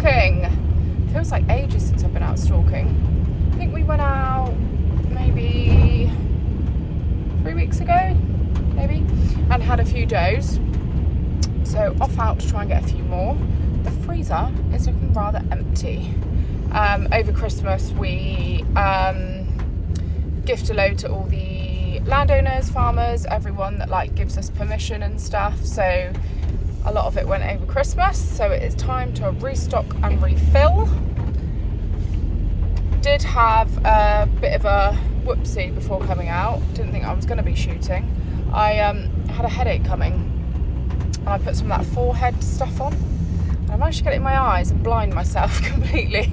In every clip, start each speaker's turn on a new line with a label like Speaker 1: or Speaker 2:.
Speaker 1: stalking. Feels like ages since I've been out stalking. I think we went out maybe 3 weeks ago, maybe, and had a few does. So off out to try and get a few more. The freezer is looking rather empty. Over Christmas we gift a load to all the landowners, farmers, everyone that like gives us permission and stuff. So a lot of it went over Christmas. So it is time to restock and refill. Did have a bit of a whoopsie before coming out. Didn't think I was going to be shooting. I had a headache coming and I put some of that forehead stuff on. I managed to get it in my eyes and blind myself completely.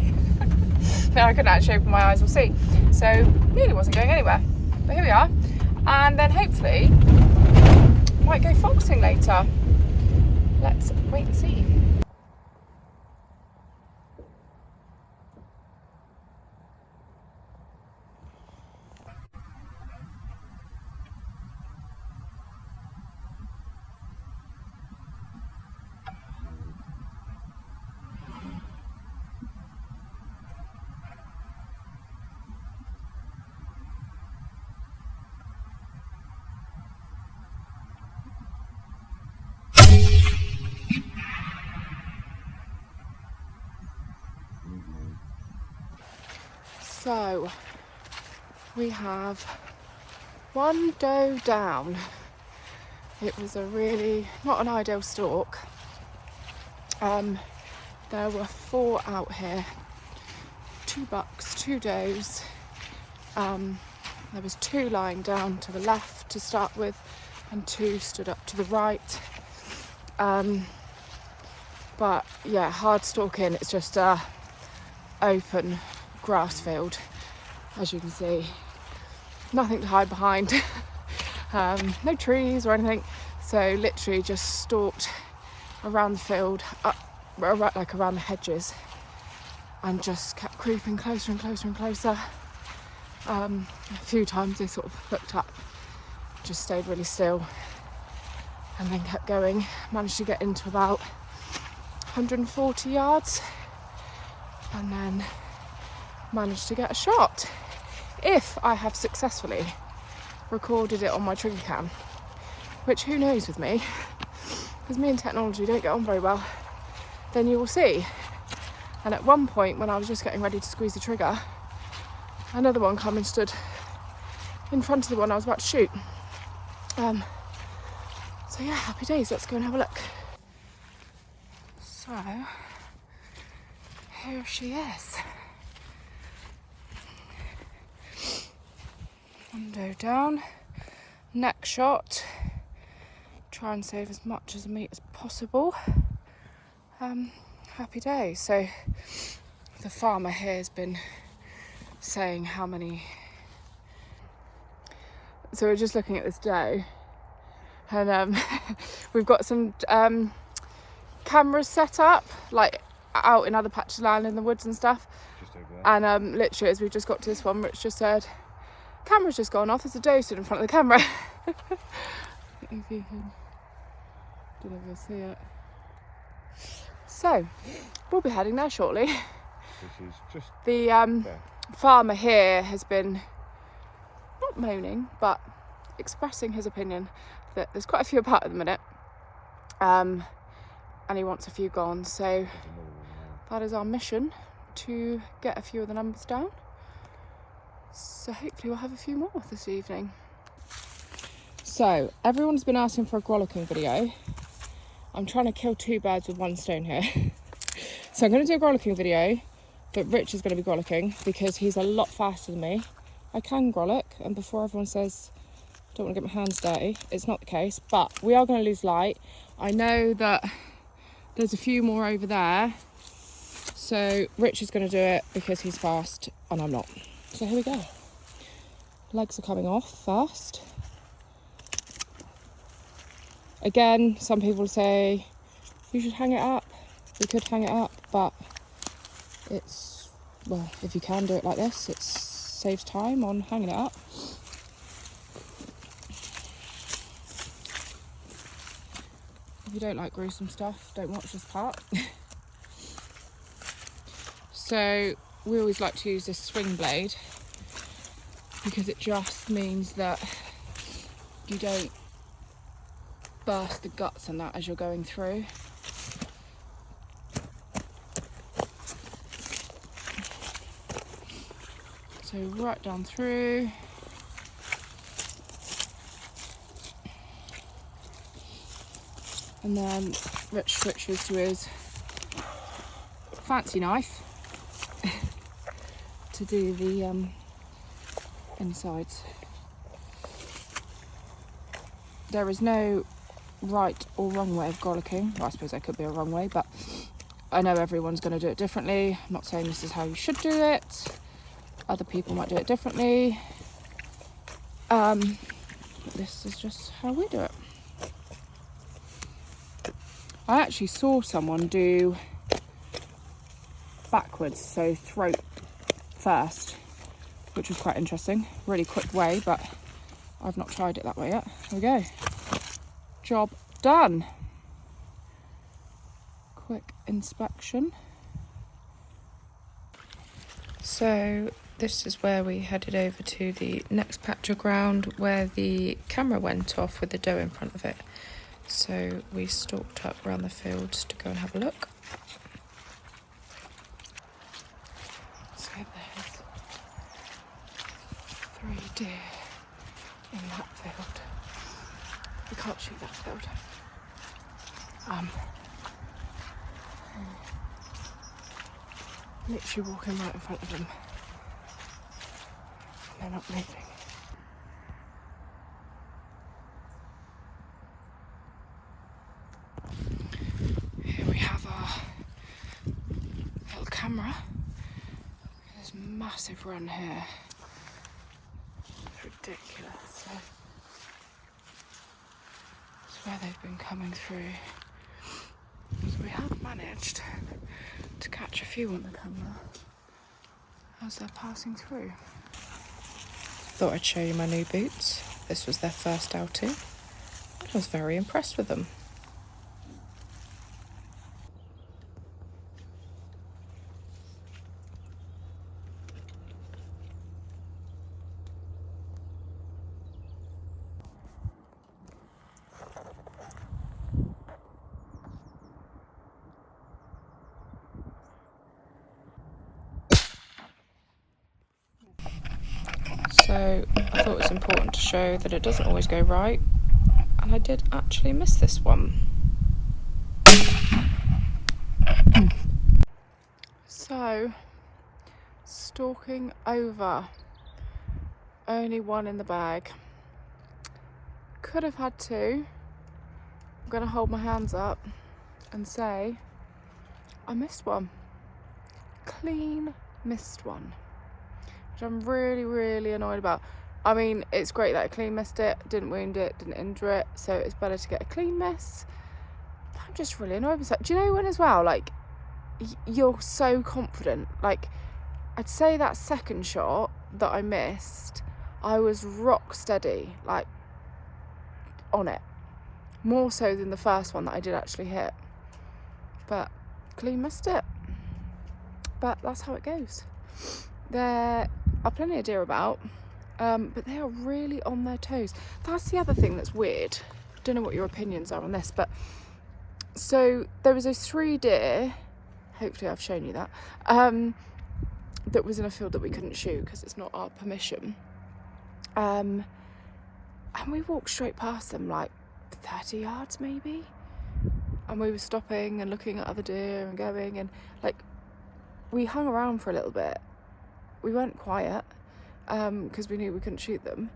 Speaker 1: Now I couldn't actually open my eyes or see. So really wasn't going anywhere. But here we are. And then hopefully might go foxing later. Let's wait and see. So we have one doe down. It was a really not an ideal stalk. There were 4 out here, 2 bucks, 2 does. There was 2 lying down to the left to start with and 2 stood up to the right. But yeah, hard stalking. It's just a open grass field, as you can see, nothing to hide behind. No trees or anything, so literally just stalked around the field, up like around the hedges, and just kept creeping closer and closer and closer. A few times they sort of looked up, just stayed really still, and then kept going. Managed to get into about 140 yards and then managed to get a shot, if I have successfully recorded it on my Triggercam, which who knows with me, because me and technology don't get on very well. Then you will see. And at one point when I was just getting ready to squeeze the trigger, another one came and stood in front of the one I was about to shoot. So yeah, happy days. Let's go and have a look. So here she is. Window down, neck shot, try and save as much as meat as possible. Happy days. So the farmer here has been saying how many, so we're just looking at this doe, and we've got some cameras set up like out in other patches of land in the woods and stuff, just over there. And literally as we just got to this one, Rich just said, camera's just gone off, there's a doe stood in front of the camera. If you can, don't know if you'll see it. So we'll be heading there shortly.
Speaker 2: This is just
Speaker 1: the farmer here has been not moaning but expressing his opinion that there's quite a few about at the minute, and he wants a few gone, so that is our mission, to get a few of the numbers down. So hopefully we'll have a few more this evening. So everyone's been asking for a grollicking video. I'm trying to kill 2 birds with 1 stone here. So I'm going to do a grollicking video, but Rich is going to be grollicking because he's a lot faster than me. I can grollick, and before everyone says I don't want to get my hands dirty, it's not the case, but we are going to lose light. I know that there's a few more over there, so Rich is going to do it because he's fast and I'm not. So here we go. Legs are coming off fast. Again, some people say you should hang it up. We could hang it up, but it's, well, if you can do it like this, it saves time on hanging it up. If you don't like gruesome stuff, don't watch this part. So we always like to use this swing blade because it just means that you don't burst the guts and that as you're going through. So right down through. And then Rich switches to his fancy knife to do the insides. There is no right or wrong way of golicking. Well, I suppose there could be a wrong way, but I know everyone's going to do it differently. I'm not saying this is how you should do it. Other people might do it differently. But this is just how we do it. I actually saw someone do backwards, so throat first, which was quite interesting. Really quick way, but I've not tried it that way yet. Here we go. Job done. Quick inspection. So this is where we headed over to the next patch of ground where the camera went off with the doe in front of it. So we stalked up around the fields to go and have a look. So there's 3 deer in that field. We can't shoot that field. Literally walking right in front of them. They're not moving. Here we have our little camera. There's a massive run here. It's ridiculous. So that's where they've been coming through. So we have managed to catch a few on the camera as they're passing through. Thought I'd show you my new boots. This was their first outing. I was very impressed with them. So I thought it was important to show that it doesn't always go right, and I did actually miss this one. So, stalking over, only one in the bag. Could have had 2. I'm going to hold my hands up and say I missed one. Clean missed one. I'm really, really annoyed about. I mean, it's great that I clean missed it, didn't wound it, didn't injure it, so it's better to get a clean miss. But I'm just really annoyed with that. Do you know when as well, like, you're so confident? Like, I'd say that second shot that I missed, I was rock steady, like, on it. More so than the first one that I did actually hit. But clean missed it. But that's how it goes. There are plenty of deer about, but they are really on their toes. That's the other thing that's weird. Don't know what your opinions are on this, but so there was those 3 deer, hopefully I've shown you that, that was in a field that we couldn't shoot because it's not our permission. And we walked straight past them, like 30 yards maybe, and we were stopping and looking at other deer and going, and like we hung around for a little bit. We weren't quiet because we knew we couldn't shoot them,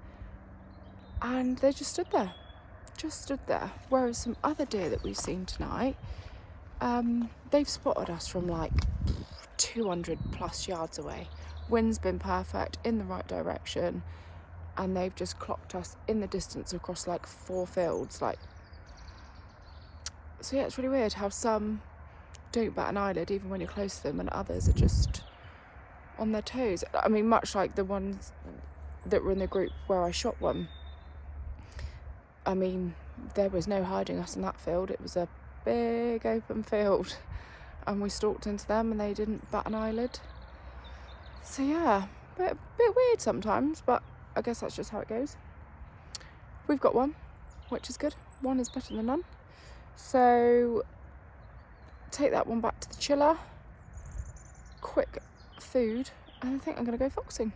Speaker 1: and they just stood there. Whereas some other deer that we've seen tonight, they've spotted us from like 200 plus yards away. Wind's been perfect, in the right direction, and they've just clocked us in the distance across like 4 fields. Like, so yeah, it's really weird how some don't bat an eyelid even when you're close to them, and others are just on their toes. I mean, much like the ones that were in the group where I shot one. I mean, there was no hiding us in that field. It was a big open field, and we stalked into them and they didn't bat an eyelid. So yeah, bit weird sometimes, but I guess that's just how it goes. We've got one, which is good. One is better than none. So take that one back to the chiller, quick food, and I think I'm gonna go foxing.